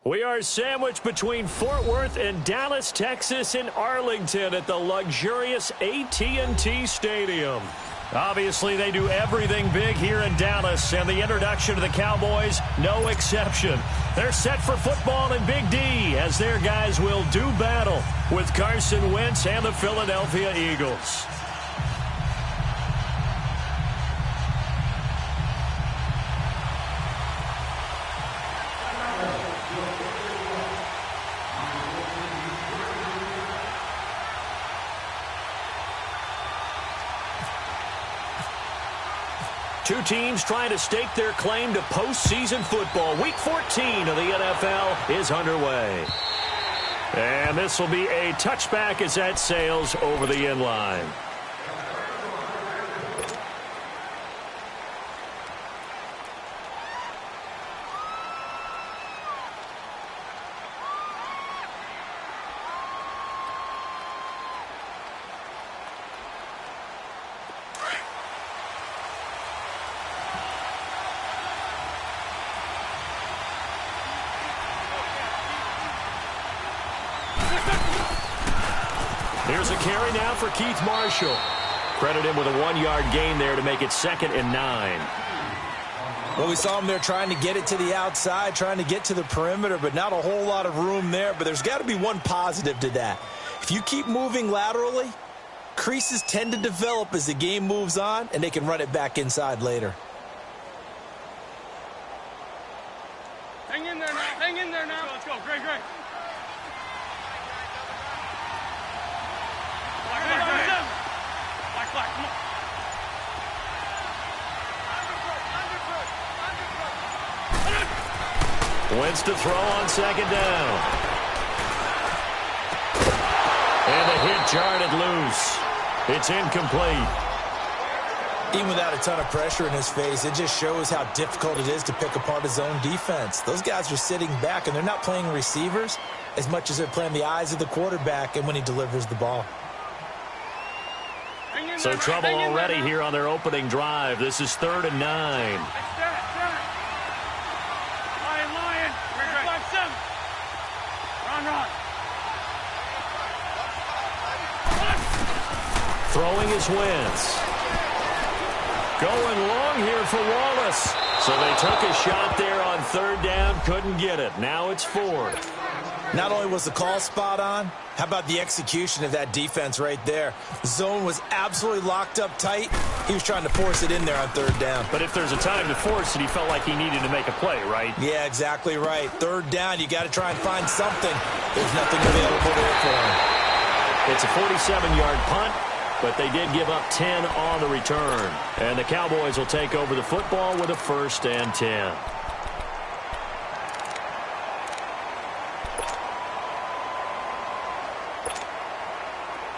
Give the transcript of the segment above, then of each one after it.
We are sandwiched between Fort Worth and Dallas, Texas in Arlington at the luxurious AT&T Stadium. Obviously, they do everything big here in Dallas, and the introduction to the Cowboys, no exception. They're set for football in Big D as their guys will do battle with Carson Wentz and the Philadelphia Eagles. Two teams trying to stake their claim to postseason football. Week 14 of the NFL is underway. And this will be a touchback as that sails over the end line. Here's a carry now for Keith Marshall. Credit him with a 1-yard gain there to make it 2nd and 9. Well, we saw him there trying to get it to the outside, trying to get to the perimeter, but not a whole lot of room there. But there's got to be one positive to that. If you keep moving laterally, creases tend to develop as the game moves on, and they can run it back inside later. Hang in there now. Hang in there now. Let's go. Great, great. Black, come on. Wentz to throw on 2nd down. And the hit jarred it loose. It's incomplete. Even without a ton of pressure in his face, it just shows how difficult it is to pick apart his own defense. Those guys are sitting back, and they're not playing receivers as much as they're playing the eyes of the quarterback and when he delivers the ball. So trouble already here on their opening drive. This is 3rd and 9. Lion. Run. Throwing is Wentz. Going long here for Wallace. So they took a shot there on 3rd down, couldn't get it. Now it's 4th. Not only was the call spot on, how about the execution of that defense right there? The zone was absolutely locked up tight. He was trying to force it in there on 3rd down. But if there's a time to force it, he felt like he needed to make a play, right? Yeah, exactly right. 3rd down, you got to try and find something. There's nothing available there for him. It's a 47-yard punt, but they did give up 10 on the return. And the Cowboys will take over the football with a 1st and 10.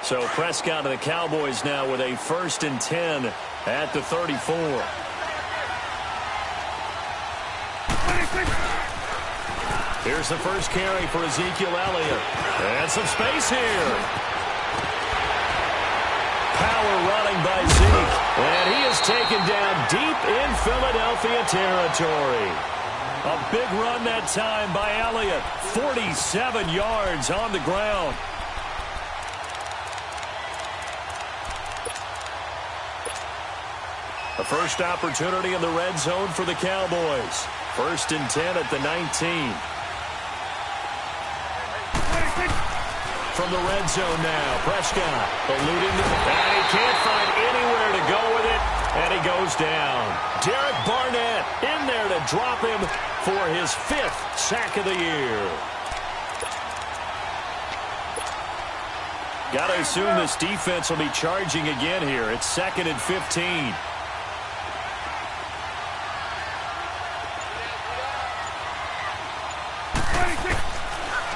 So Prescott and the Cowboys now with a 1st and 10 at the 34. Here's the first carry for Ezekiel Elliott. And some space here. Power running by Zeke. And he is taken down deep in Philadelphia territory. A big run that time by Elliott. 47 yards on the ground. A first opportunity in the red zone for the Cowboys. 1st and 10 at the 19. From the red zone now, Prescott eluding the... And he can't find anywhere to go with it, and he goes down. Derek Barnett in there to drop him for his 5th sack of the year. Got to assume this defense will be charging again here. It's 2nd and 15.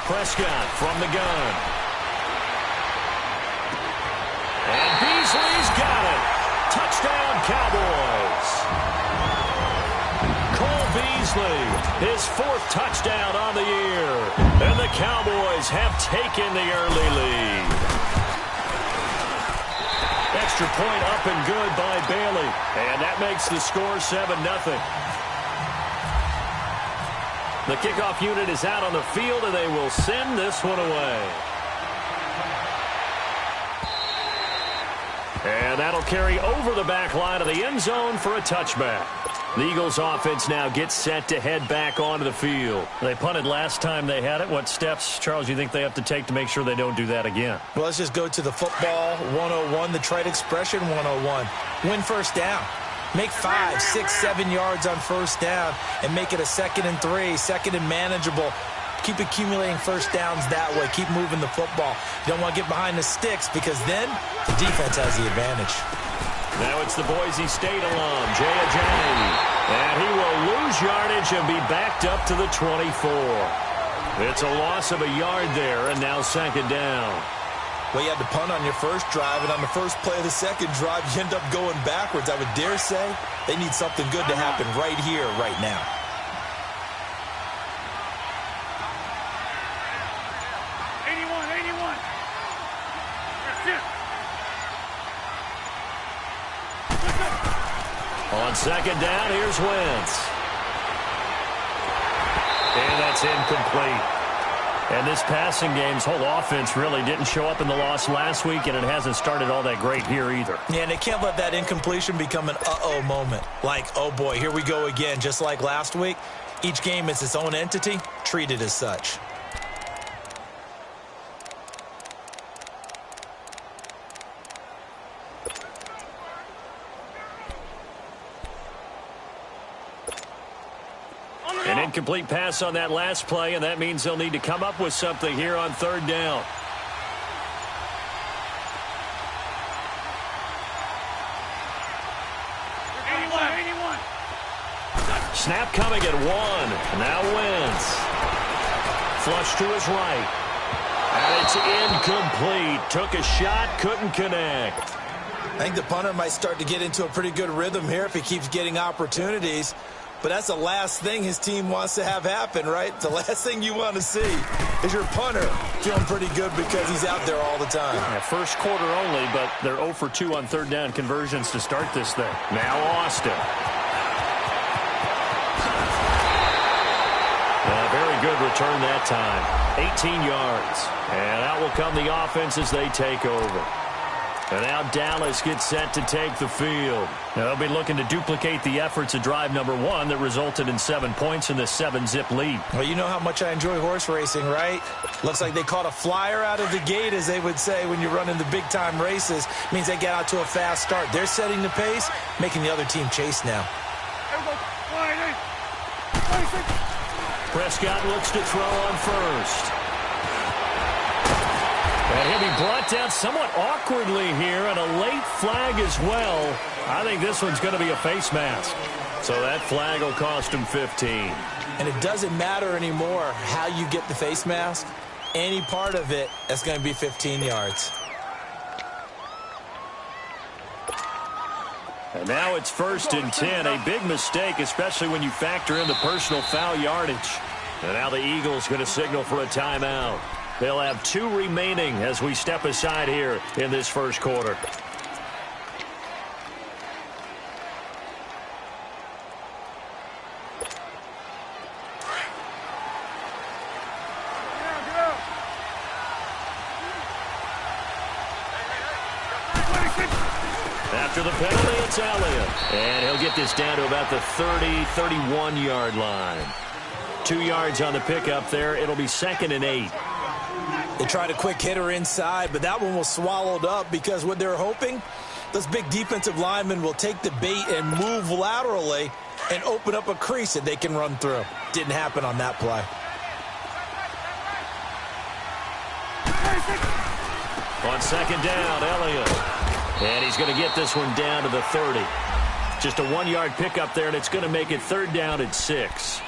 Prescott from the gun. And Beasley's got it. Touchdown, Cowboys. Cole Beasley, his 4th touchdown on the year. And the Cowboys have taken the early lead. Extra point up and good by Bailey. And that makes the score 7-0. The kickoff unit is out on the field, and they will send this one away. And that'll carry over the back line of the end zone for a touchback. The Eagles offense now gets set to head back onto the field. They punted last time they had it. What steps, Charles, you think they have to take to make sure they don't do that again? Well, let's just go to the football 101, the trite expression 101. Win first down. Make 5, 6, 7 yards on first down and make it a 2nd and 3, 2nd and manageable. Keep accumulating first downs that way. Keep moving the football. You don't want to get behind the sticks because then the defense has the advantage. Now it's the Boise State alum, Jay Ajayi. And he will lose yardage and be backed up to the 24. It's a loss of a yard there, and now 2nd down. Well, you had to punt on your first drive, and on the first play of the second drive, you end up going backwards. I would dare say they need something good to happen right here, right now. On 2nd down, here's Wentz. And that's incomplete. And this passing game's whole offense really didn't show up in the loss last week, and it hasn't started all that great here either. Yeah, and they can't let that incompletion become an uh-oh moment. Like, oh boy, here we go again. Just like last week, each game is its own entity, treated as such. An incomplete pass on that last play, and that means they'll need to come up with something here on 3rd down. Snap coming at 1. Now Wentz. Flush to his right. And it's incomplete. Took a shot, couldn't connect. I think the punter might start to get into a pretty good rhythm here if he keeps getting opportunities. But that's the last thing his team wants to have happen, right? The last thing you want to see is your punter feeling pretty good because he's out there all the time. Yeah, first quarter only, but they're 0 for 2 on 3rd down conversions to start this thing. Now Austin. Very good return that time. 18 yards. And out will come the offense as they take over. And now Dallas gets set to take the field. Now they'll be looking to duplicate the efforts of drive number 1 that resulted in 7 points in the 7-zip lead. Well, you know how much I enjoy horse racing, right? Looks like they caught a flyer out of the gate, as they would say when you're running the big-time races. It means they get out to a fast start. They're setting the pace, making the other team chase now. Prescott looks to throw on first. And he'll be brought down somewhat awkwardly here, and a late flag as well. I think this one's going to be a face mask. So that flag will cost him 15. And it doesn't matter anymore how you get the face mask. Any part of it, that's going to be 15 yards. And now it's 1st and 10. A big mistake, especially when you factor in the personal foul yardage. And now the Eagles going to signal for a timeout. They'll have 2 remaining as we step aside here in this first quarter. After the penalty, it's Elliott. And he'll get this down to about the 30-31-yard line. 2 yards on the pickup there. It'll be 2nd and 8. They tried a quick hitter inside, but that one was swallowed up because what they're hoping, those big defensive linemen will take the bait and move laterally and open up a crease that they can run through. Didn't happen on that play. On 2nd down, Elliott. And he's going to get this one down to the 30. Just a 1-yard pickup there, and it's going to make it 3rd down at 6.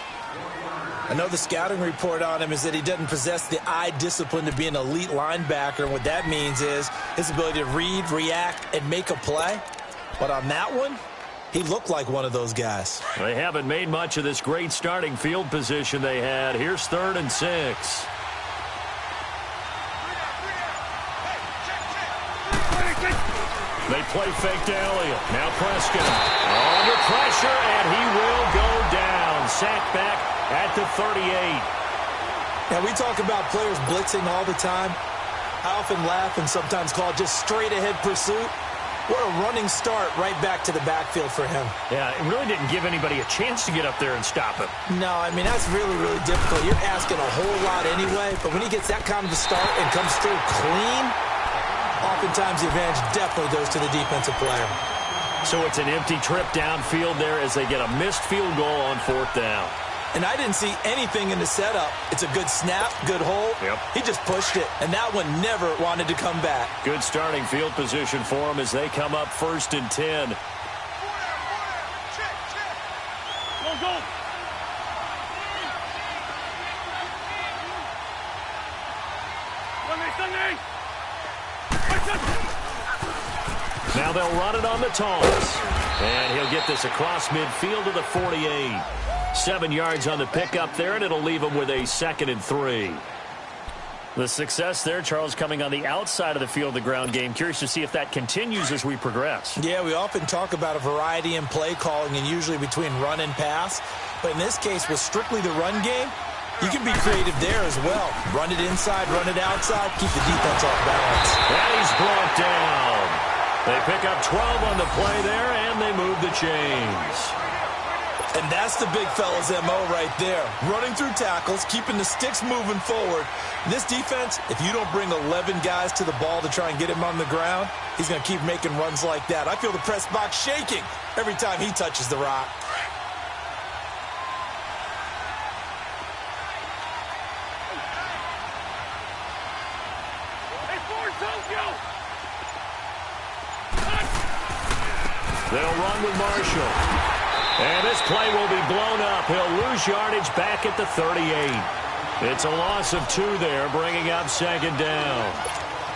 I know the scouting report on him is that he doesn't possess the eye discipline to be an elite linebacker, and what that means is his ability to read, react, and make a play. But on that one, he looked like one of those guys. They haven't made much of this great starting field position they had. Here's 3rd and 6. They play fake to Elliott. Now Prescott under pressure, and he will go down. Sacked back at the 38. Now, we talk about players blitzing all the time. I often laugh and sometimes call it just straight-ahead pursuit. What a running start right back to the backfield for him. Yeah, it really didn't give anybody a chance to get up there and stop him. No, I mean, that's really, really difficult. You're asking a whole lot anyway, but when he gets that kind of a start and comes through clean, oftentimes the advantage definitely goes to the defensive player. So it's an empty trip downfield there as they get a missed field goal on 4th down. And I didn't see anything in the setup. It's a good snap, good hold. Yep. He just pushed it, and that one never wanted to come back. Good starting field position for them as they come up 1st and 10. Go, go. Now they'll run it on the toss. And he'll get this across midfield to the 48. 7 yards on the pickup there, and it'll leave him with a 2nd and 3. The success there, Charles, coming on the outside of the field, the ground game. Curious to see if that continues as we progress. Yeah, we often talk about a variety in play calling and usually between run and pass. But in this case, with strictly the run game, you can be creative there as well. Run it inside, run it outside, keep the defense off balance. And he's brought down. They pick up 12 on the play there, and they move the chains. And that's the big fella's MO right there. Running through tackles, keeping the sticks moving forward. This defense, if you don't bring 11 guys to the ball to try and get him on the ground, he's going to keep making runs like that. I feel the press box shaking every time he touches the rock. They'll run with Marshall. And this play will be blown up. He'll lose yardage back at the 38. It's a loss of 2 there, bringing up 2nd down.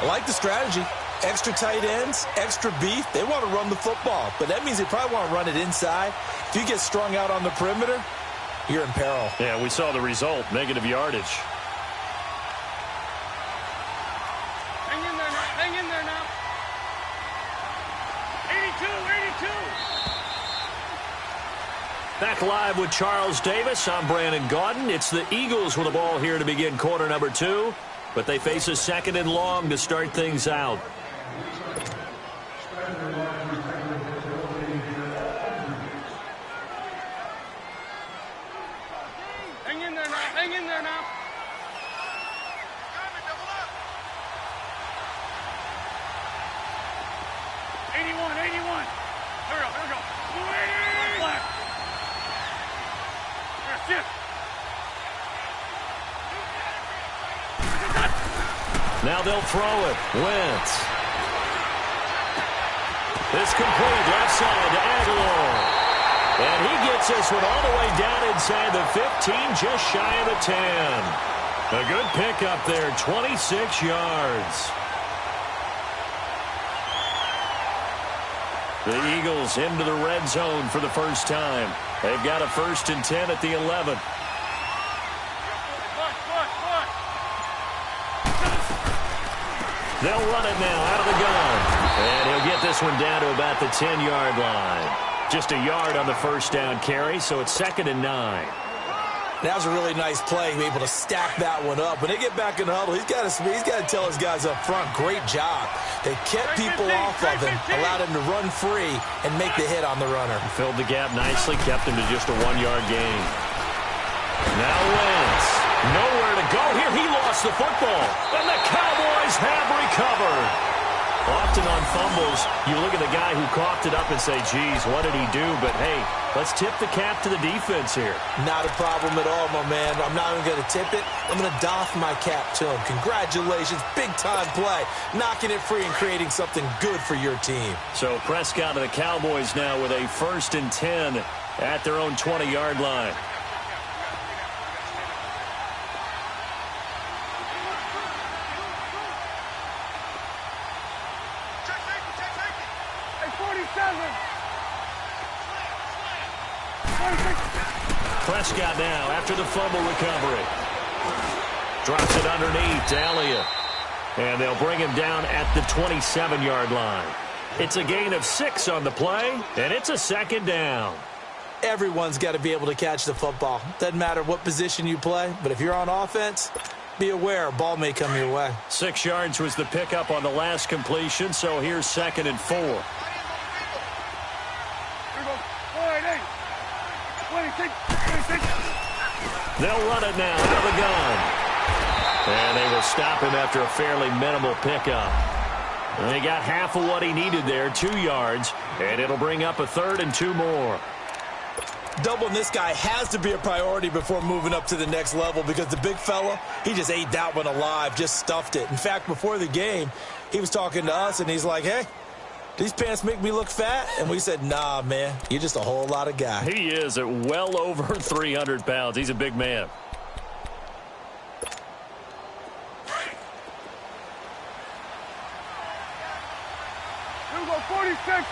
I like the strategy. Extra tight ends, extra beef. They want to run the football, but that means they probably want to run it inside. If you get strung out on the perimeter, you're in peril. Yeah, we saw the result, negative yardage. Hang in there now. Hang in there now. 82, 82. Back live with Charles Davis. I'm Brandon Gaudin. It's the Eagles with the ball here to begin quarter number 2, but they face a 2nd and long to start things out. Hang in there now. Hang in there now. Now they'll throw it. Wentz. This complete left side to Aguilar. And he gets this one all the way down inside the 15, just shy of the 10. A good pickup there, 26 yards. The Eagles into the red zone for the first time. They've got a 1st and 10 at the 11. They'll run it now out of the gun. And he'll get this one down to about the 10-yard line. Just a yard on the 1st down carry, so it's 2nd and 9. That was a really nice play, able to stack that one up. When they get back in the huddle, he's got to tell his guys up front, great job. They kept people off of him, allowed him to run free and make the hit on the runner. Filled the gap nicely, kept him to just a 1-yard gain. Now Wentz, nowhere to go here. He lost the football, and the Cowboys have recovered. Often on fumbles, you look at the guy who coughed it up and say, geez, what did he do? But, hey, let's tip the cap to the defense here. Not a problem at all, my man. I'm not even going to tip it. I'm going to doff my cap to him. Congratulations. Big-time play. Knocking it free and creating something good for your team. So Prescott and the Cowboys now with a 1st and 10 at their own 20-yard line. Prescott now after the fumble recovery. Drops it underneath to Elliott. And they'll bring him down at the 27-yard line. It's a gain of 6 on the play, and it's a 2nd down. Everyone's got to be able to catch the football. Doesn't matter what position you play, but if you're on offense, be aware a ball may come your way. 6 yards was the pickup on the last completion, so here's 2nd and 4. They'll run it now out of the gun. And they will stop him after a fairly minimal pickup. And they got half of what he needed there, 2 yards, and it'll bring up a 3rd and 2 more. Doubling this guy has to be a priority before moving up to the next level because the big fella, he just ate that one alive, just stuffed it. In fact, before the game, he was talking to us, and he's like, hey, these pants make me look fat? And we said, nah, man, you're just a whole lot of guy. He is at well over 300 pounds. He's a big man. Here we go, 46.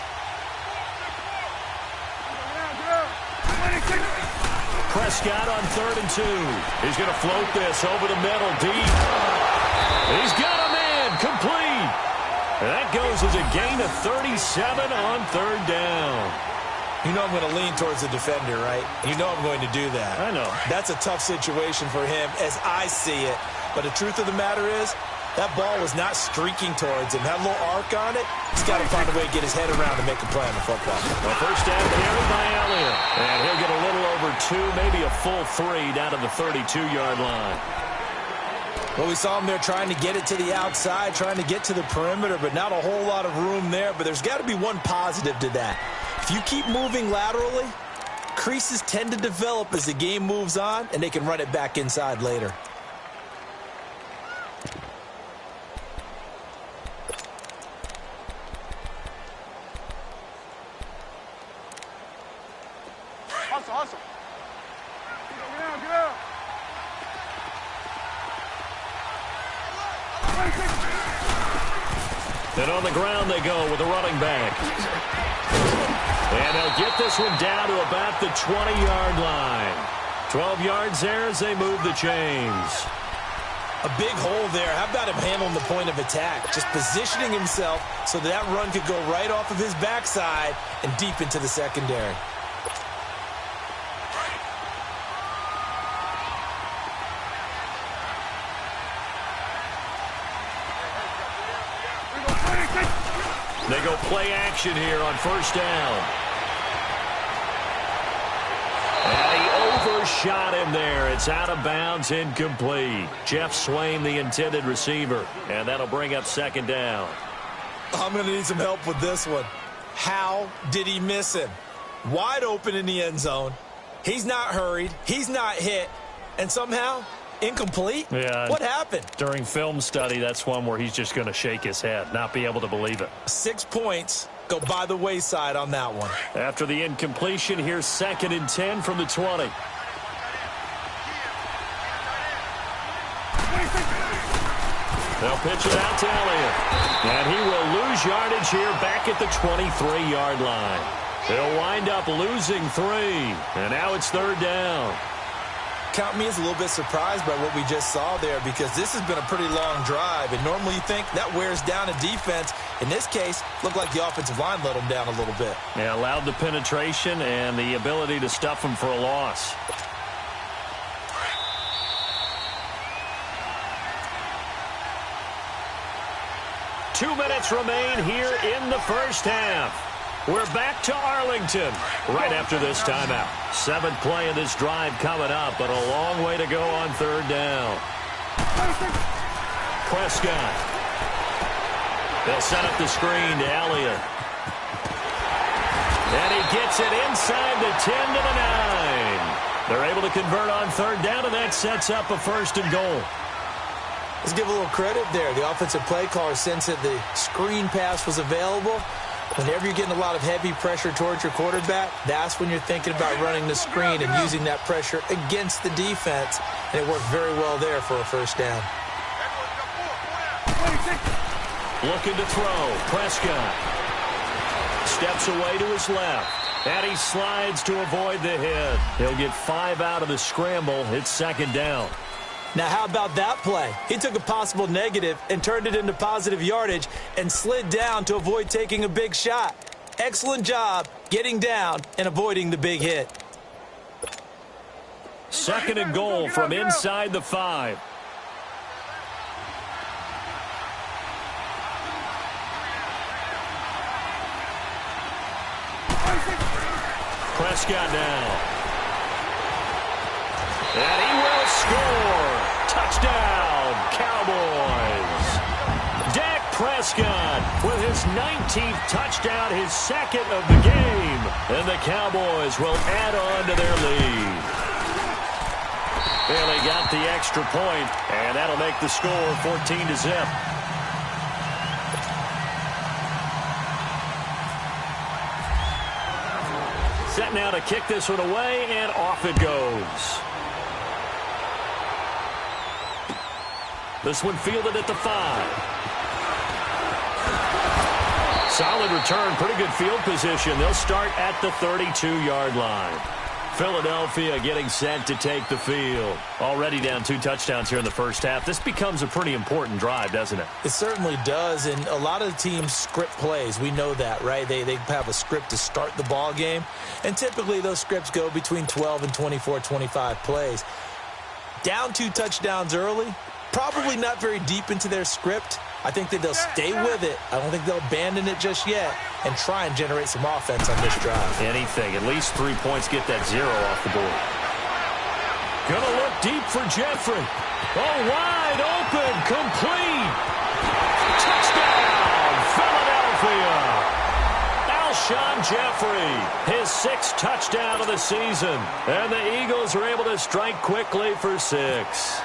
Prescott on 3rd and 2. He's going to float this over the middle, deep. He's got a man, complete. And that goes as a gain of 37 on 3rd down. You know I'm going to lean towards the defender, right? You know I'm going to do that. I know. That's a tough situation for him as I see it. But the truth of the matter is, that ball was not streaking towards him. Had a little arc on it. He's got to find a way to get his head around and make a play on the football. Well, first down carry by Elliott. And he'll get a little over 2, maybe a full 3 down to the 32-yard line. Well, we saw him there trying to get it to the outside, trying to get to the perimeter, but not a whole lot of room there. But there's got to be one positive to that. If you keep moving laterally, creases tend to develop as the game moves on, and they can run it back inside later. Hustle. Get out. And on the ground they go with the running back. And they'll get this one down to about the 20-yard line. 12 yards there as they move the chains. A big hole there. How about him handling the point of attack? Just positioning himself so that run could go right off of his backside and deep into the secondary. They go play action here on first down. And he overshot him there. It's out of bounds, incomplete. Jeff Swain, the intended receiver. And that'll bring up 2nd down. I'm going to need some help with this one. How did he miss him? Wide open in the end zone. He's not hurried. He's not hit. And somehow, incomplete? Yeah. What happened? During film study, that's one where he's just going to shake his head, not be able to believe it. 6 points go by the wayside on that one. After the incompletion, here's 2nd and 10 from the 20. They'll pitch it out to Elliott. And he will lose yardage here back at the 23-yard line. They'll wind up losing 3. And now it's 3rd down. Count me as a little bit surprised by what we just saw there because this has been a pretty long drive. And normally you think that wears down a defense. In this case, looked like the offensive line let them down a little bit. Yeah, allowed the penetration and the ability to stuff them for a loss. Two minutes remain here in the first half. We're back to Arlington right after this timeout. 7th play of this drive coming up, but a long way to go on 3rd down. Prescott. They'll set up the screen to Elliott. And he gets it inside the 10 to the 9. They're able to convert on 3rd down, and that sets up a 1st and goal. Let's give a little credit there. The offensive play caller sensed that the screen pass was available. Whenever you're getting a lot of heavy pressure towards your quarterback, that's when you're thinking about running the screen and using that pressure against the defense. And it worked very well there for a 1st down. Looking to throw. Prescott steps away to his left. And he slides to avoid the hit. He'll get 5 out of the scramble. It's 2nd down. Now, how about that play? He took a possible negative and turned it into positive yardage and slid down to avoid taking a big shot. Excellent job getting down and avoiding the big hit. 2nd and goal from inside the 5. Prescott now. And he will score. Touchdown, Cowboys. Dak Prescott with his 19th touchdown, his 2nd of the game. And the Cowboys will add on to their lead. Well, they got the extra point, and that'll make the score 14-0. Set now to kick this one away, and off it goes. This one fielded at the 5. Solid return, pretty good field position. They'll start at the 32-yard line. Philadelphia getting set to take the field. Already down 2 touchdowns here in the first half. This becomes a pretty important drive, doesn't it? It certainly does, and a lot of the teams script plays. We know that, right? They have a script to start the ball game, and typically those scripts go between 12 and 24, 25 plays. Down 2 touchdowns early, probably not very deep into their script. I think that they'll stay with it. I don't think they'll abandon it just yet and try and generate some offense on this drive. Anything. At least 3 points, get that 0 off the board. Gonna look deep for Jeffrey. Oh, wide open, complete. Touchdown, Philadelphia. Alshon Jeffrey, his 6th touchdown of the season. And the Eagles are able to strike quickly for 6.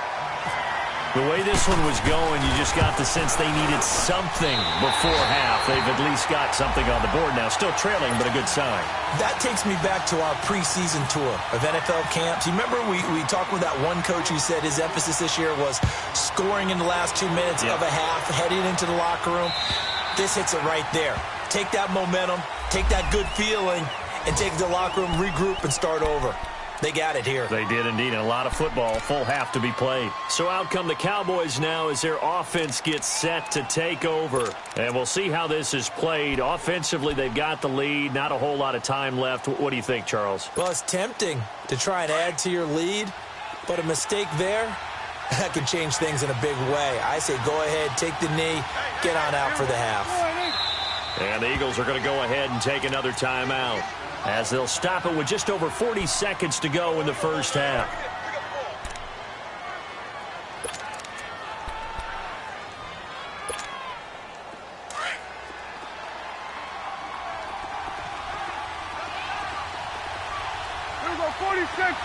The way this one was going, you just got the sense they needed something before half. They've at least got something on the board now. Still trailing, but a good sign. That takes me back to our preseason tour of NFL camps. You remember we talked with that one coach who said his emphasis this year was scoring in the last 2 minutes of a half, heading into the locker room. This hits it right there. Take that momentum, take that good feeling, and take it to the locker room, regroup, and start over. They got it here. They did indeed, and a lot of football, full half to be played. So out come the Cowboys now as their offense gets set to take over. And we'll see how this is played. Offensively, they've got the lead, not a whole lot of time left. What do you think, Charles? Well, it's tempting to try and add to your lead, but a mistake there, that could change things in a big way. I say go ahead, take the knee, get on out for the half. And the Eagles are going to go ahead and take another timeout, as they'll stop it with just over 40 seconds to go in the first half. Here we go, 46.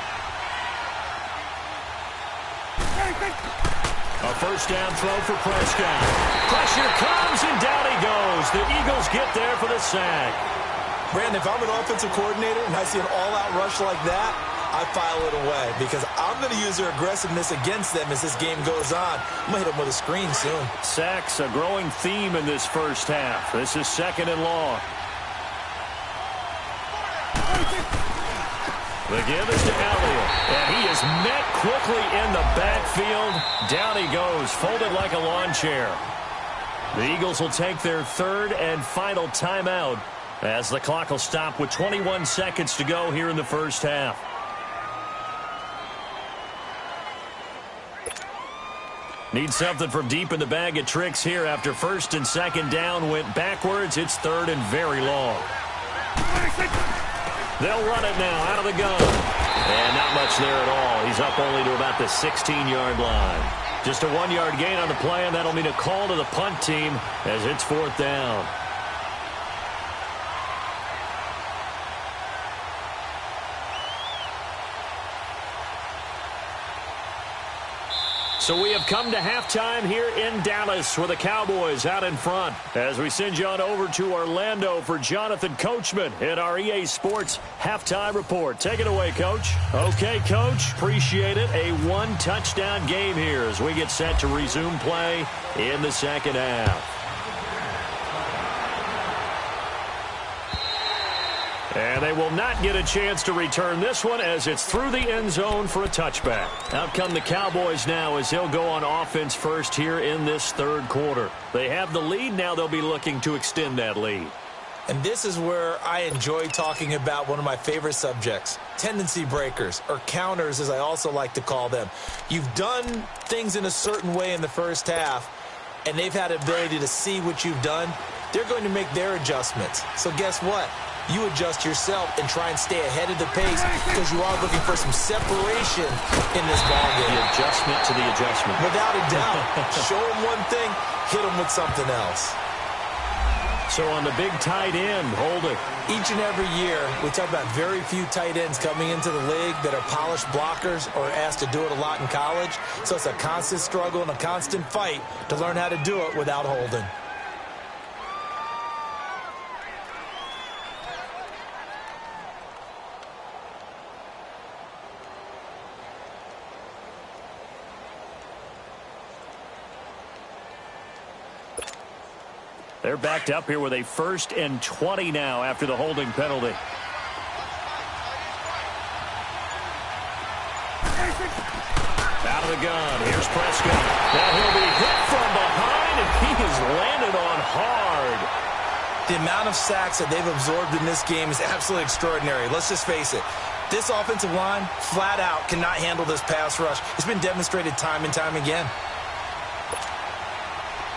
A first down throw for Prescott. Pressure comes, and down he goes. The Eagles get there for the sack. Brandon, if I'm an offensive coordinator and I see an all-out rush like that, I file it away because I'm going to use their aggressiveness against them as this game goes on. I'm going to hit them with a screen soon. Sacks, a growing theme in this first half. This is 2nd and long. The give is to Elliott, and he is met quickly in the backfield. Down he goes, folded like a lawn chair. The Eagles will take their 3rd and final timeout, as the clock will stop with 21 seconds to go here in the first half. Need something from deep in the bag of tricks here after 1st and 2nd down went backwards. It's 3rd and very long. They'll run it now out of the gun. And not much there at all. He's up only to about the 16-yard line. Just a 1-yard gain on the play, and that'll mean a call to the punt team as it's 4th down. So we have come to halftime here in Dallas with the Cowboys out in front as we send you on over to Orlando for Jonathan Coachman in our EA Sports Halftime Report. Take it away, Coach. Okay, Coach. Appreciate it. A 1-touchdown game here as we get set to resume play in the 2nd half. And they will not get a chance to return this one as it's through the end zone for a touchback. Out come the Cowboys now as they'll go on offense first here in this 3rd quarter. They have the lead. Now they'll be looking to extend that lead. And this is where I enjoy talking about one of my favorite subjects, tendency breakers, or counters as I also like to call them. You've done things in a certain way in the first half, and they've had the ability to see what you've done. They're going to make their adjustments. So guess what? You adjust yourself and try and stay ahead of the pace because you are looking for some separation in this ballgame. The adjustment to the adjustment. Without a doubt. Show them one thing, hit them with something else. So on the big tight end, hold it. Each and every year, we talk about very few tight ends coming into the league that are polished blockers or asked to do it a lot in college. So it's a constant struggle and a constant fight to learn how to do it without holding. They're backed up here with a 1st and 20 now after the holding penalty. Out of the gun. Here's Prescott. Now he'll be hit from behind, and he is landed on hard. The amount of sacks that they've absorbed in this game is absolutely extraordinary. Let's just face it. This offensive line, flat out, cannot handle this pass rush. It's been demonstrated time and time again.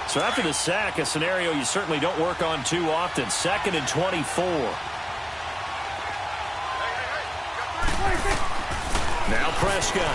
So after the sack, a scenario you certainly don't work on too often. 2nd and 24. Now Prescott.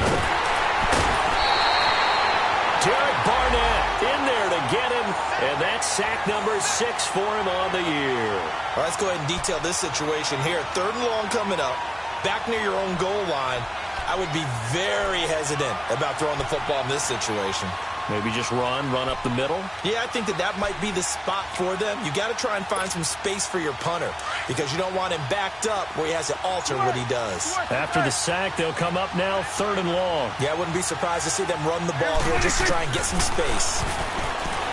Derek Barnett in there to get him, and that's sack number 6 for him on the year. All right, let's go ahead and detail this situation here. 3rd and long coming up, back near your own goal line. I would be very hesitant about throwing the football in this situation. Maybe just run up the middle? Yeah, I think that might be the spot for them. You got to try and find some space for your punter because you don't want him backed up where he has to alter what he does. After the sack, they'll come up now 3rd and long. Yeah, I wouldn't be surprised to see them run the ball here just to try and get some space.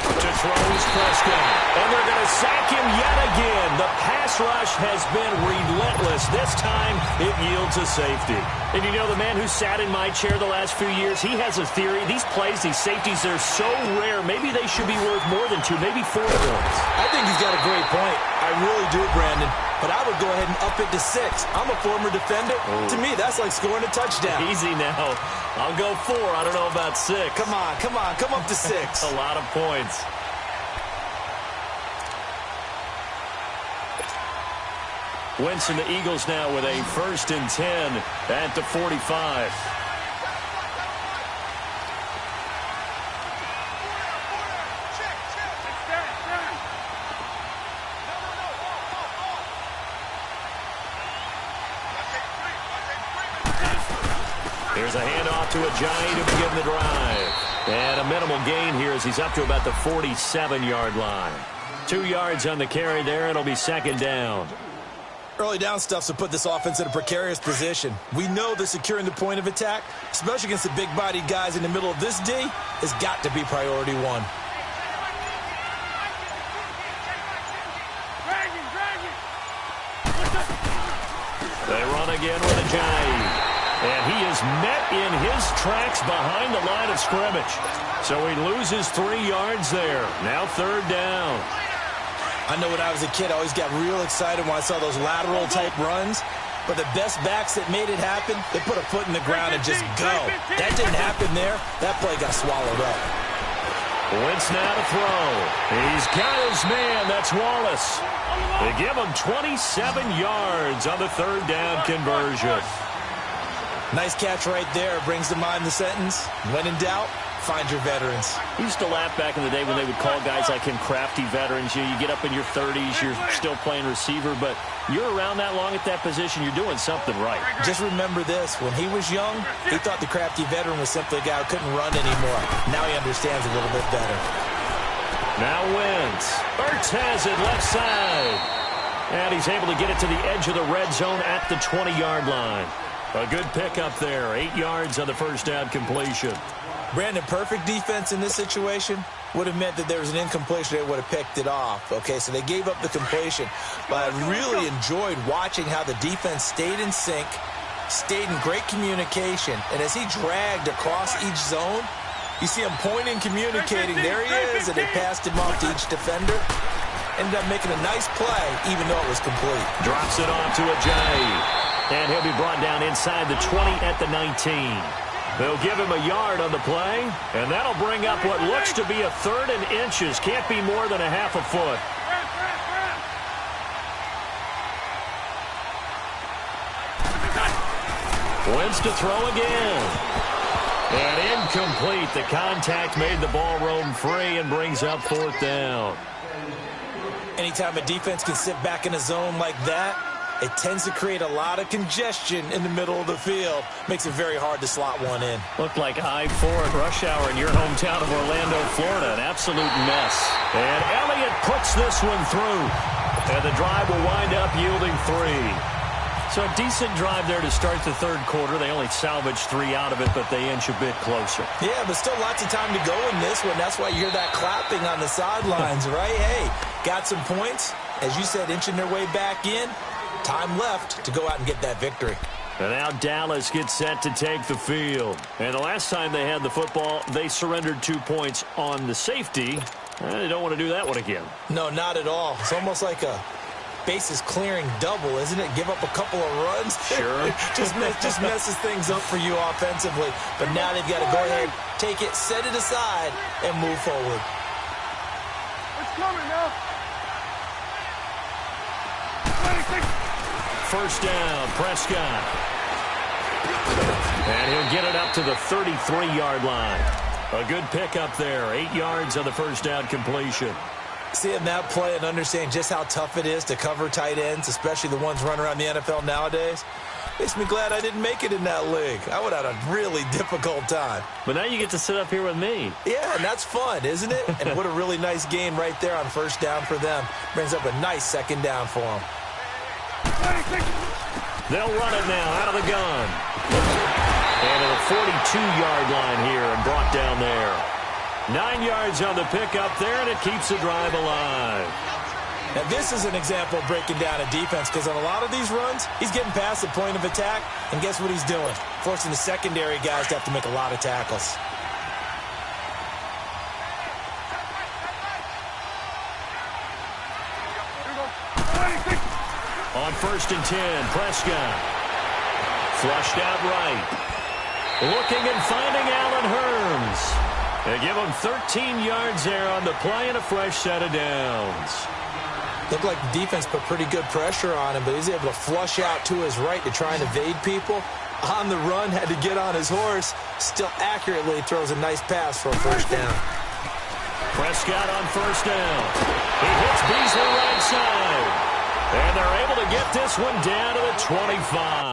To throw is Prescott. And they're going to sack him yet again. The pass rush has been relentless. This time, it yields a safety. And you know, the man who sat in my chair the last few years, he has a theory. These plays, these safeties, they're so rare. Maybe they should be worth more than 2, maybe 4 points. I think he's got a great point. I really do, Brandon. But I would go ahead and up it to 6. I'm a former defender. Oh. To me, that's like scoring a touchdown. Easy now. I'll go 4. I don't know about 6. Come on. Come up to 6. A lot of points. Wentz and the Eagles now with a 1st and 10 at the 45. Here's a handoff to Ajayi to begin the drive. And a minimal gain here as he's up to about the 47-yard line. 2 yards on the carry there. It'll be 2nd down. Early down stuff to put this offense in a precarious position. We know that securing the point of attack, especially against the big-bodied guys in the middle of this D, has got to be priority 1. They run again with Ajayi. And he is met in his tracks behind the line of scrimmage. So he loses 3 yards there. Now 3rd down. I know when I was a kid, I always got real excited when I saw those lateral-type runs. But the best backs that made it happen, they put a foot in the ground and just go. That didn't happen there. That play got swallowed up. Wentz now to throw. He's got his man. That's Wallace. They give him 27 yards on the 3rd down conversion. Nice catch right there. Brings to mind the sentence, when in doubt, find your veterans. We used to laugh back in the day when they would call guys like him crafty veterans. You get up in your 30s, you're still playing receiver, but you're around that long at that position, you're doing something right. Just remember this. When he was young, he thought the crafty veteran was simply a guy who couldn't run anymore. Now he understands a little bit better. Now Wentz. Ertz has it left side. And he's able to get it to the edge of the red zone at the 20-yard line. A good pickup there. 8 yards on the 1st down completion. Brandon, perfect defense in this situation would have meant that there was an incompletion. They would have picked it off. Okay, so they gave up the completion. But I really enjoyed watching how the defense stayed in sync, stayed in great communication. And as he dragged across each zone, you see him pointing, communicating. There he is, and they passed him off to each defender. ended up making a nice play, even though it was complete. Drops it off to Ajayi. And he'll be brought down inside the 20 at the 19. They'll give him a yard on the play, and that'll bring up what looks to be a 3rd and inches. Can't be more than a half a foot. Wins to throw again. And incomplete. The contact made the ball roam free and brings up 4th down. Anytime a defense can sit back in a zone like that, it tends to create a lot of congestion in the middle of the field. Makes it very hard to slot one in. Looked like I-4 at rush hour in your hometown of Orlando, Florida. An absolute mess. And Elliott puts this one through. And the drive will wind up yielding 3. So a decent drive there to start the 3rd quarter. They only salvaged 3 out of it, but they inch a bit closer. Yeah, but still lots of time to go in this one. That's why you hear that clapping on the sidelines, right? Hey, got some points. As you said, inching their way back in. Time left to go out and get that victory. And now Dallas gets set to take the field. And the last time they had the football, they surrendered 2 points on the safety. They don't want to do that one again. No, not at all. It's almost like a bases clearing double, isn't it? Give up a couple of runs. Sure. just messes things up for you offensively. But now they've got to go ahead, take it, set it aside, and move forward. It's coming now. 1st down, Prescott. And he'll get it up to the 33-yard line. A good pickup there. 8 yards on the 1st down completion. Seeing that play and understanding just how tough it is to cover tight ends, especially the ones running around the NFL nowadays, makes me glad I didn't make it in that league. I would have had a really difficult time. But now you get to sit up here with me. Yeah, and that's fun, isn't it? And what a really nice game right there on 1st down for them. Brings up a nice 2nd down for them. They'll run it now out of the gun. And at a 42-yard line here and brought down there. 9 yards on the pickup there, and it keeps the drive alive. Now, this is an example of breaking down a defense, because on a lot of these runs, he's getting past the point of attack, and guess what he's doing? Forcing the secondary guys to have to make a lot of tackles. On 1st and 10, Prescott. Flushed out right. Looking and finding Allen Hurns. They give him 13 yards there on the play and a fresh set of downs. Looked like the defense put pretty good pressure on him, but he's able to flush out to his right to try and evade people. On the run, had to get on his horse. Still accurately throws a nice pass for a 1st down. Prescott on 1st down. He hits Beasley right side. And they're able to get this one down to the 25.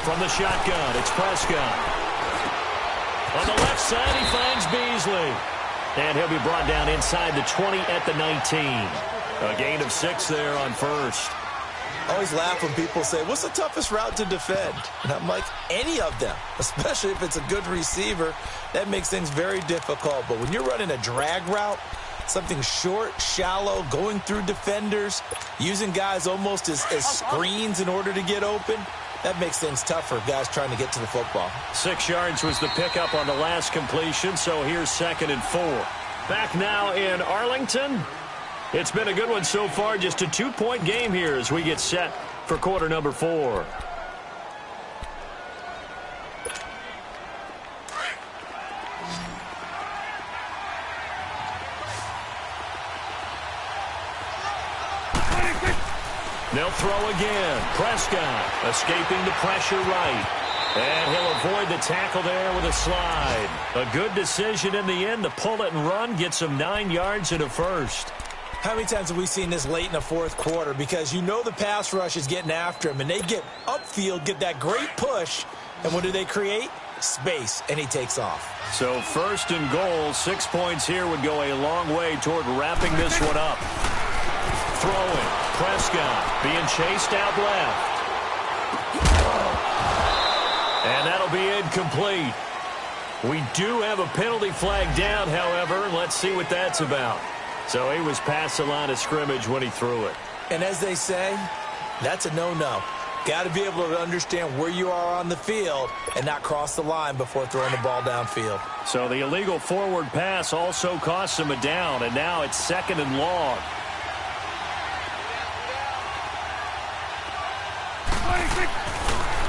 From the shotgun, it's Prescott. On the left side, he finds Beasley. And he'll be brought down inside the 20 at the 19. A gain of 6 there on 1st. I always laugh when people say, what's the toughest route to defend? And I'm like, any of them, especially if it's a good receiver. That makes things very difficult. But when you're running a drag route, something short, shallow, going through defenders, using guys almost as screens in order to get open, that makes things tougher, guys trying to get to the football. 6 yards was the pickup on the last completion, so here's 2nd and 4. Back now in Arlington. It's been a good one so far, just a 2-point game here as we get set for quarter number 4. They'll throw again. Prescott escaping the pressure right. And he'll avoid the tackle there with a slide. A good decision in the end to pull it and run, gets him 9 yards and a first. How many times have we seen this late in the fourth quarter? Because you know the pass rush is getting after him, and they get upfield, get that great push, and what do they create? Space, and he takes off. So first and goal, 6 points here would go a long way toward wrapping this one up. Throwing, Prescott being chased out left. And that'll be incomplete. We do have a penalty flag down, however. Let's see what that's about. So he was past the line of scrimmage when he threw it. And as they say, that's a no-no. Got to be able to understand where you are on the field and not cross the line before throwing the ball downfield. So the illegal forward pass also cost him a down, and now it's 2nd and long.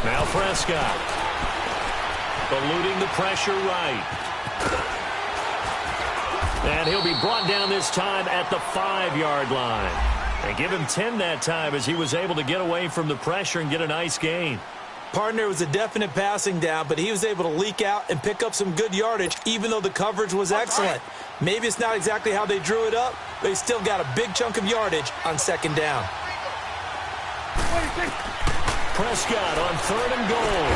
Now Prescott. Eluding the pressure right. And he'll be brought down this time at the 5-yard line. And give him 10 that time as he was able to get away from the pressure and get a nice gain. Partner was a definite passing down, but he was able to leak out and pick up some good yardage, even though the coverage was excellent. Maybe it's not exactly how they drew it up, but he still got a big chunk of yardage on 2nd down. Prescott on 3rd and goal.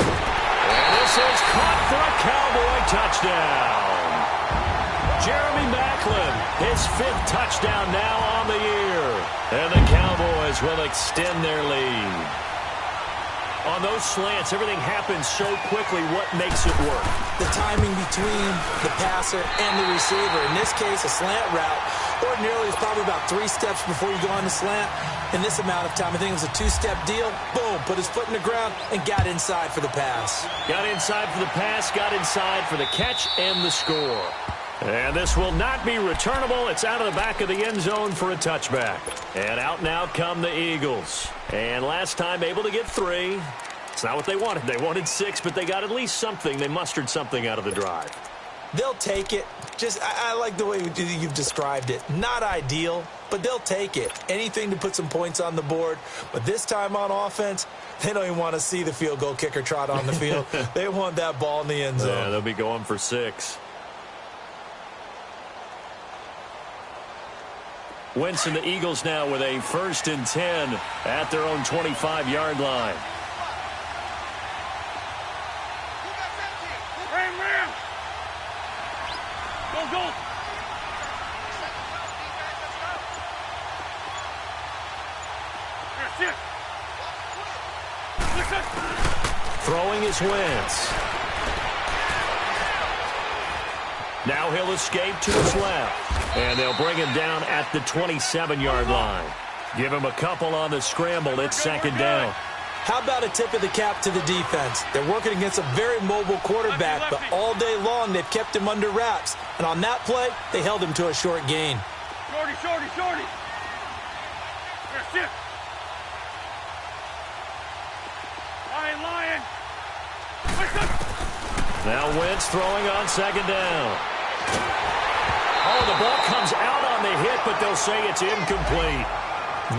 And this is caught for a Cowboy touchdown. Jeremy Maclin, his 5th touchdown now on the year. And the Cowboys will extend their lead. On those slants, everything happens so quickly. What makes it work? The timing between the passer and the receiver. In this case, a slant route. Ordinarily, it's probably about 3 steps before you go on the slant. In this amount of time, I think it was a 2-step deal. Boom, put his foot in the ground and got inside for the pass. Got inside for the pass, got inside for the catch and the score. And this will not be returnable. It's out of the back of the end zone for a touchback. And out now come the Eagles. And last time able to get 3. It's not what they wanted. They wanted 6, but they got at least something. They mustered something out of the drive. They'll take it. I like the way you've described it. Not ideal, but they'll take it. Anything to put some points on the board. But this time on offense, they don't even want to see the field goal kicker trot on the field. They want that ball in the end zone. Yeah, they'll be going for 6. Wentz and the Eagles now with a 1st and 10 at their own 25-yard line. Go! Throwing is Wentz. Now he'll escape to his left. And they'll bring him down at the 27-yard line. Give him a couple on the scramble. It's 2nd down. How about a tip of the cap to the defense? They're working against a very mobile quarterback, but all day long they've kept him under wraps. And on that play, they held him to a short gain. Shorty. Lion. Now Wentz throwing on 2nd down. Oh, the ball comes out on the hit, but they'll say it's incomplete.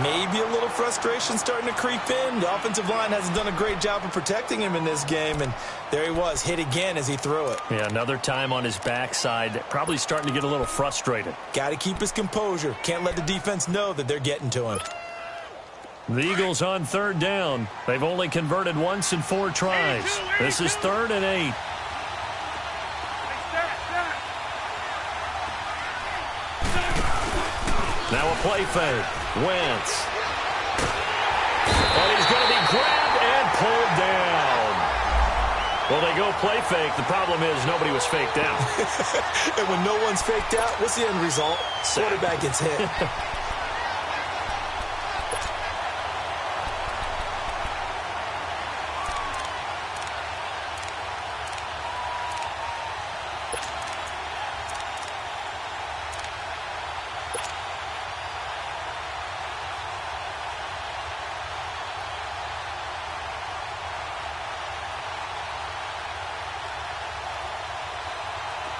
Maybe a little frustration starting to creep in. The offensive line hasn't done a great job of protecting him in this game, and there he was, hit again as he threw it. Yeah, another time on his backside, probably starting to get a little frustrated. Got to keep his composure. Can't let the defense know that they're getting to him. The Eagles on 3rd down. They've only converted once in 4 tries. This is 3rd and 8. Now a play fake. Wentz. And he's going to be grabbed and pulled down. Well, they go play fake. The problem is nobody was faked out. And when no one's faked out, what's the end result? Quarterback gets hit.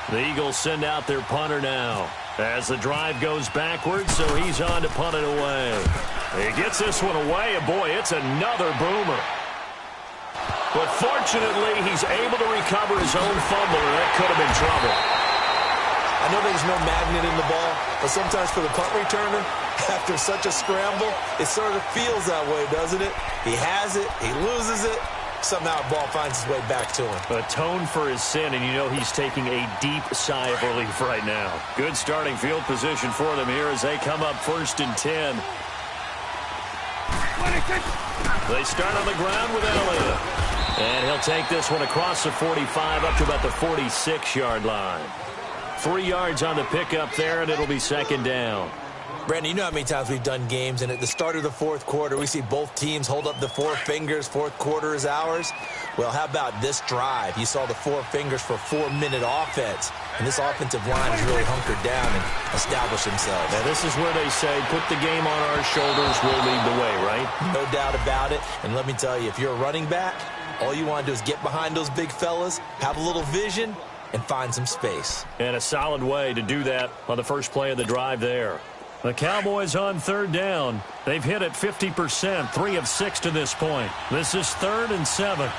The Eagles send out their punter now as the drive goes backwards, so he's on to punt it away. He gets this one away, and boy, it's another boomer. But fortunately, he's able to recover his own fumble, and that could have been trouble. I know there's no magnet in the ball, but sometimes for the punt returner, after such a scramble, it sort of feels that way, doesn't it? He has it, he loses it, somehow the ball finds its way back to him. Atone for his sin, and you know he's taking a deep sigh of relief right now. Good starting field position for them here as they come up 1st and 10. They start on the ground with Elliott. And he'll take this one across the 45 up to about the 46-yard line. 3 yards on the pickup there, and it'll be 2nd down. Brandon, you know how many times we've done games, and at the start of the 4th quarter, we see both teams hold up the 4 fingers, 4th quarter is ours. Well, how about this drive? You saw the 4 fingers for 4-minute offense, and this offensive line has really hunkered down and established themselves. Now, this is where they say, put the game on our shoulders, we'll lead the way, right? No doubt about it, and let me tell you, if you're a running back, all you want to do is get behind those big fellas, have a little vision, and find some space. And a solid way to do that on the first play of the drive there. The Cowboys on 3rd down. They've hit it 50%, 3 of 6 to this point. This is 3rd and 7.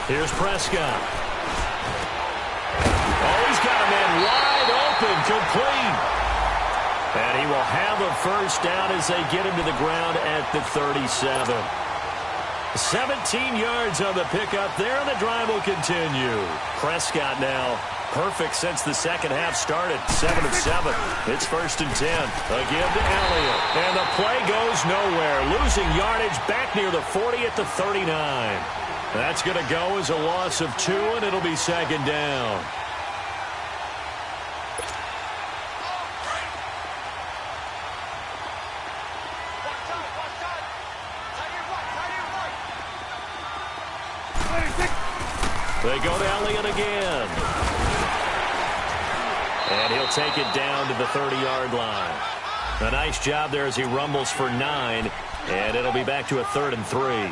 Here's Prescott. Oh, he's got a man wide open, complete. And he will have a first down as they get him to the ground at the 37. 17 yards on the pickup there, and the drive will continue. Prescott now perfect since the second half started. 7 of 7. It's 1st and 10. A give to Elliott. And the play goes nowhere. Losing yardage back near the 40 at the 39. That's going to go as a loss of 2, and it'll be 2nd down. They go to Elliott again. And he'll take it down to the 30-yard line. A nice job there as he rumbles for 9. And it'll be back to a 3rd and 3.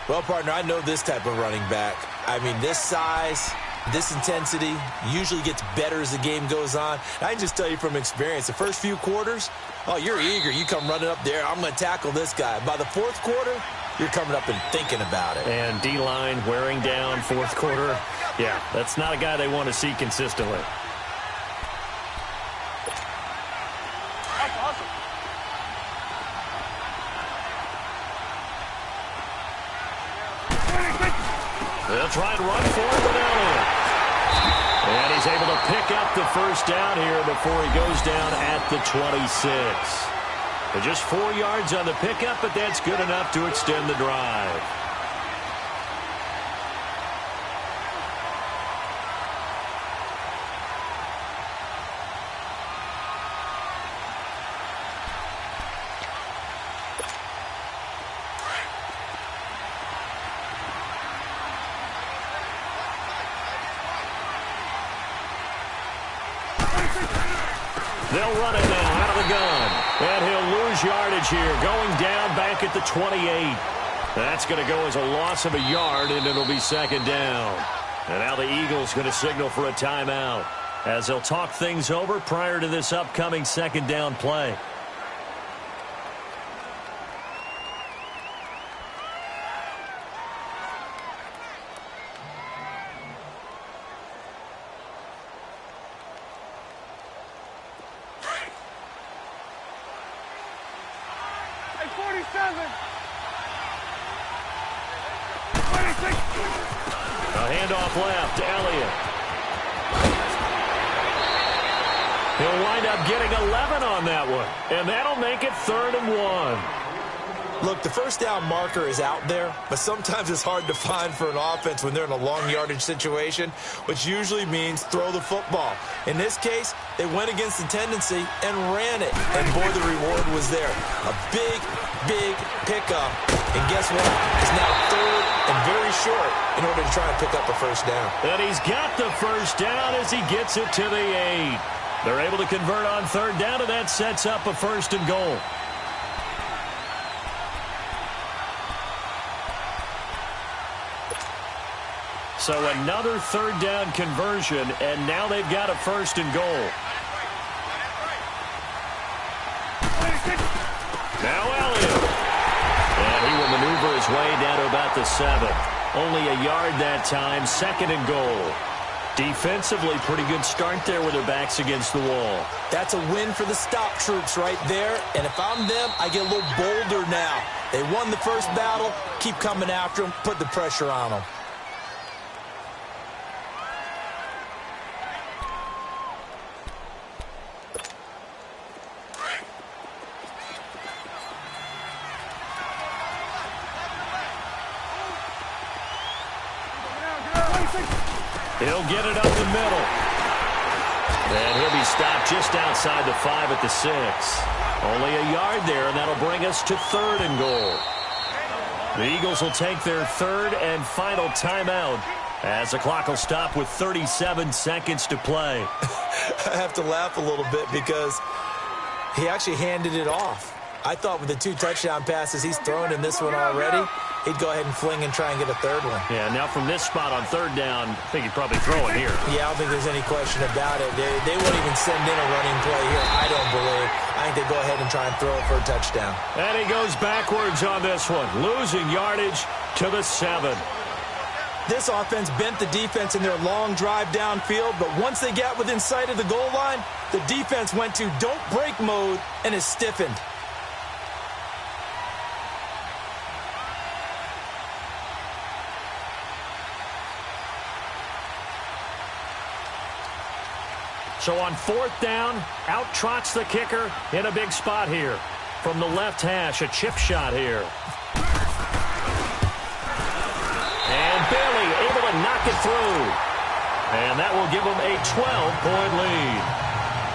Well, partner, I know this type of running back. I mean, this size, this intensity usually gets better as the game goes on. I can just tell you from experience, the first few quarters, oh, you're eager. You come running up there. I'm going to tackle this guy. By the 4th quarter, you're coming up and thinking about it. And D-line wearing down 4th quarter. Yeah, that's not a guy they want to see consistently. They'll try and run for it with Elliott. And he's able to pick up the first down here before he goes down at the 26. But just 4 yards on the pickup, but that's good enough to extend the drive. They'll run it now out of the gun. And he'll lose yardage here, going down back at the 28. That's going to go as a loss of a yard, and it'll be 2nd down. And now the Eagles going to signal for a timeout as they'll talk things over prior to this upcoming 2nd down play. A handoff left to Elliott. He'll wind up getting 11 on that one, and that'll make it 3rd and 1. Look, the first down marker is out there, but sometimes it's hard to find for an offense when they're in a long yardage situation, which usually means throw the football. In this case, they went against the tendency and ran it, and boy, the reward was there. A big pickup, and guess what? It's now 3rd and very short in order to try and pick up a first down. And he's got the first down as he gets it to the 8. They're able to convert on 3rd down, and that sets up a 1st and goal. So another 3rd down conversion, and now they've got a 1st and goal. Now Elliott. And he way down to about the 7. Only a yard that time, 2nd and goal. Defensively, pretty good start there with their backs against the wall. That's a win for the stop troops right there. And if I'm them, I get a little bolder now. They won the first battle. Keep coming after them. Put the pressure on them. He'll get it up the middle. And he'll be stopped just outside the 5 at the 6. Only a yard there, and that'll bring us to 3rd and goal. The Eagles will take their 3rd and final timeout as the clock will stop with 37 seconds to play. I have to laugh a little bit because he actually handed it off. I thought with the 2 touchdown passes he's thrown in this one already, he'd go ahead and fling and try and get a 3rd one. Yeah, now from this spot on 3rd down, I think he'd probably throw it here. Yeah, I don't think there's any question about it. They won't even send in a running play here, I don't believe. I think they go ahead and try and throw it for a touchdown. And he goes backwards on this one, losing yardage to the 7. This offense bent the defense in their long drive downfield, but once they got within sight of the goal line, the defense went to don't break mode and is stiffened. So on 4th down, out trots the kicker in a big spot here. From the left hash, a chip shot here. And Bailey able to knock it through. And that will give them a 12-point lead.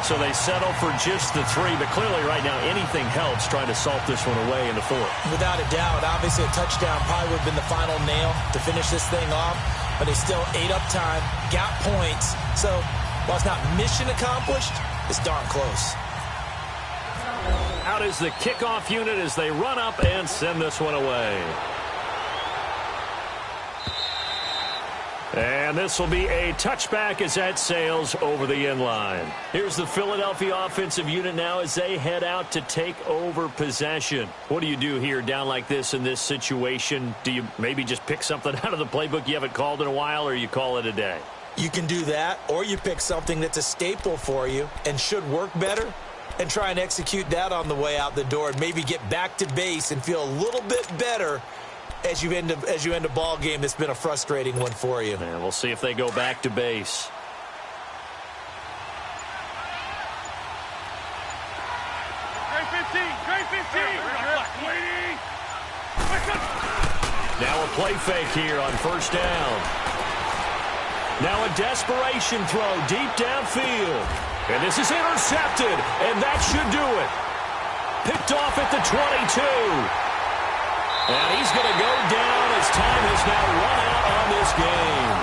So they settle for just the 3, but clearly right now anything helps trying to salt this one away in the 4th. Without a doubt, obviously a touchdown probably would have been the final nail to finish this thing off, but they still ate up time, got points. So while it's not mission accomplished, it's darn close. Out is the kickoff unit as they run up and send this one away. And this will be a touchback as that sails over the end line. Here's the Philadelphia offensive unit now as they head out to take over possession. What do you do here down like this in this situation? Do you maybe just pick something out of the playbook you haven't called in a while, or you call it a day? You can do that, or you pick something that's a staple for you and should work better and try and execute that on the way out the door and maybe get back to base and feel a little bit better as you end a ball game that's been a frustrating one for you. And we'll see if they go back to base. Great 15, great 15. Waiting. Now a play fake here on 1st down. Now a desperation throw deep downfield. And this is intercepted, and that should do it. Picked off at the 22. And he's going to go down as time has now run out on this game.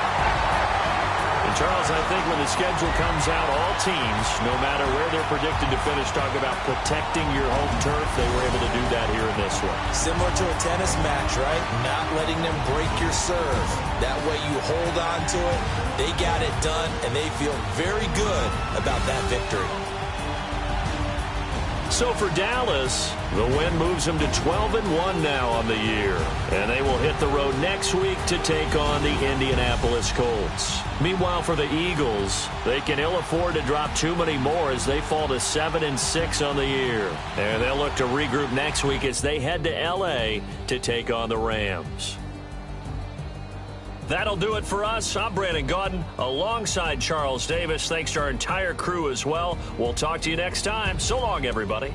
And Charles, I think when the schedule comes out, all teams, no matter where they're predicted to finish, talk about protecting your home turf. They were able to do that here in this one. Similar to a tennis match, right? Not letting them break your serve. That way you hold on to it. They got it done, and they feel very good about that victory. So for Dallas, the win moves them to 12-1 now on the year. And they will hit the road next week to take on the Indianapolis Colts. Meanwhile, for the Eagles, they can ill afford to drop too many more as they fall to 7-6 on the year. And they'll look to regroup next week as they head to L.A. to take on the Rams. That'll do it for us. I'm Brandon Gaudin alongside Charles Davis. Thanks to our entire crew as well. We'll talk to you next time. So long, everybody.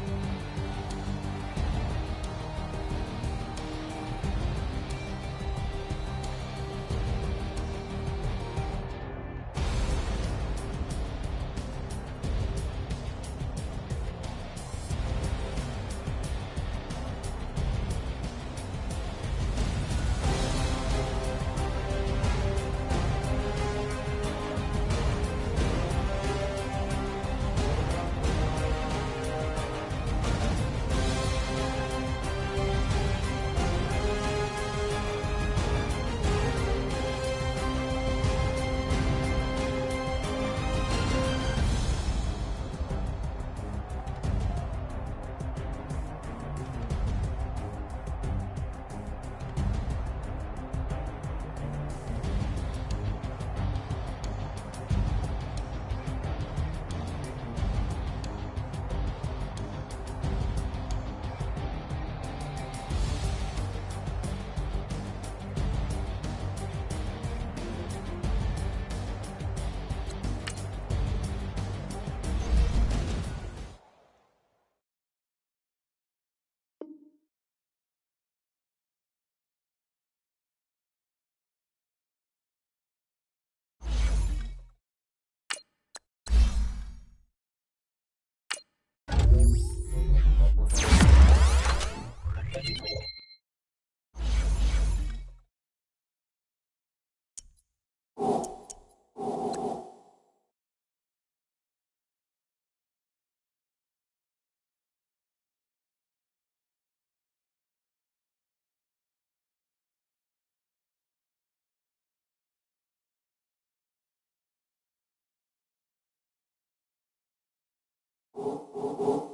you.